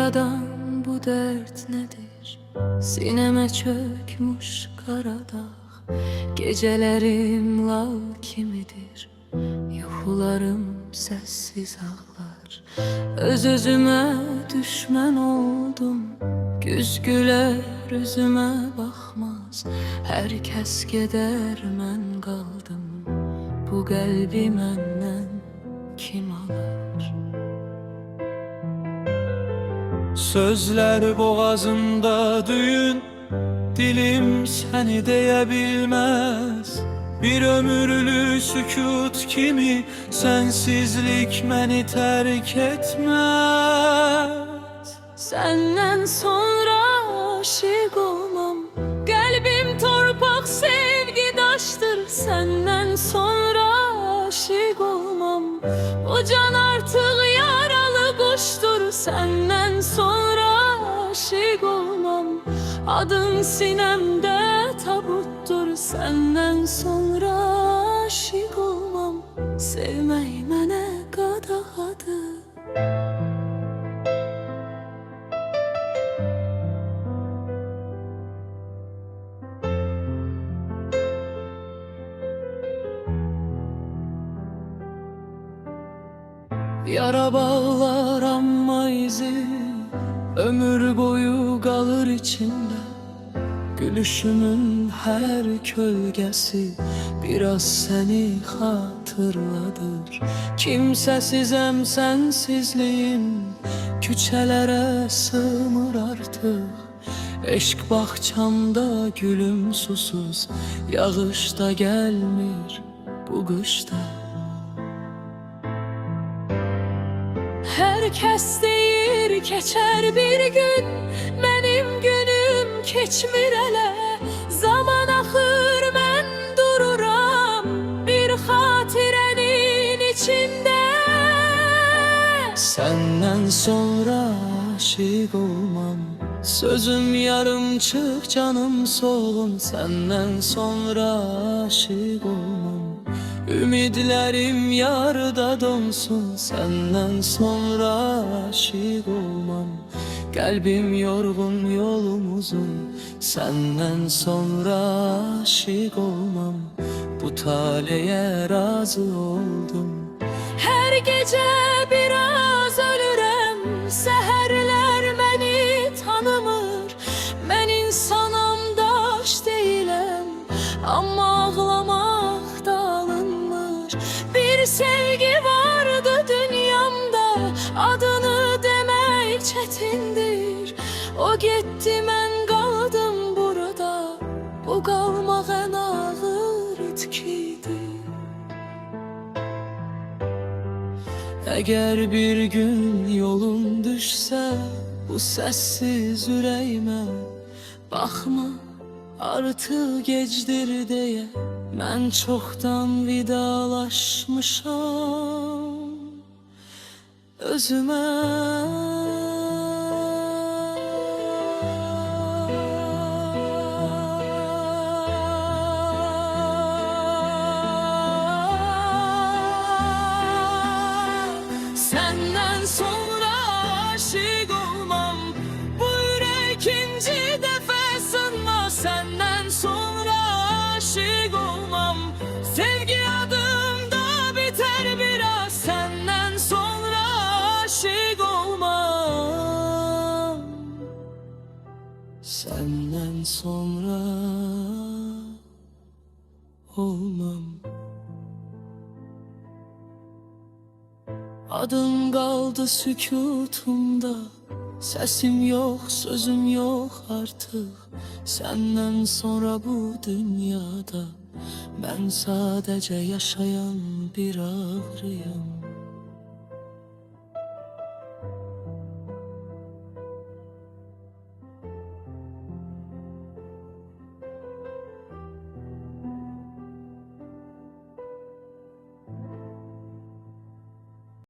Yaradan bu dert nedir? Sineme çökmüş karadağ. Gecelerim lav kimidir? Yuhularım sessiz ağlar. Öz-özüme düşman oldum. Güz güler üzüme bakmaz. Herkes gider, mən kaldım. Bu kalbi məndən kim alır? Sözler boğazımda düğün, dilim seni diyebilmez. Bir ömürlü sükut kimi sensizlik beni terk etmez. Senden sonra aşık olmam, kalbim torpak sevgi daştır. Senden sonra aşık olmam, o can artık yaralı kuştur. Senden sonra aşık olmam, adın sinemde tabuttur. Senden sonra aşık olmam, sevmək mənə qadağadır. Yara bağlar amma izi, ömür boyu kalır içinde. Gülüşümün her kölgesi biraz seni hatırladır. Kimsesizem, sensizliğim küçelere sığmır artık. Eşk bahçamda gülüm susuz, yağışta gelmir bu kışta. Herkes deyir keçer bir gün, benim günüm keçmir elə. Zaman axır, mən dururam bir xatirənin içində. Senden sonra aşık olmam, sözüm yarımçıq, canım soğun. Senden sonra aşık olmam, ümidlerim yarıda donsun. Senden sonra aşık olmam, kalbim yorgun, yolum uzun. Senden sonra aşık olmam, bu taleye razı oldum. Her gece biraz ölürem, seherler beni tanımır. Ben insanım, daş değilim, ama ağlamak da alınmır. Bir sevgi vardı dünyamda, adını demek çetindir. O gitti, ben kaldım burada, bu kalmak en ağır itkidir. Eğer bir gün yolun düşse bu sessiz yüreğime, bakma artık gecdir diye, ben çoktan vidalaşmışam özüme. Senden sonra aşık olmam, bu yürek ikinci defa sınmaz. Senden sonra aşık olmam, sevgi adımda biter biraz. Senden sonra aşık olmam, senden sonra olmam. Adın kaldı sükutumda, sesim yok, sözüm yok artık. Senden sonra bu dünyada ben sadece yaşayan bir ağrıyım.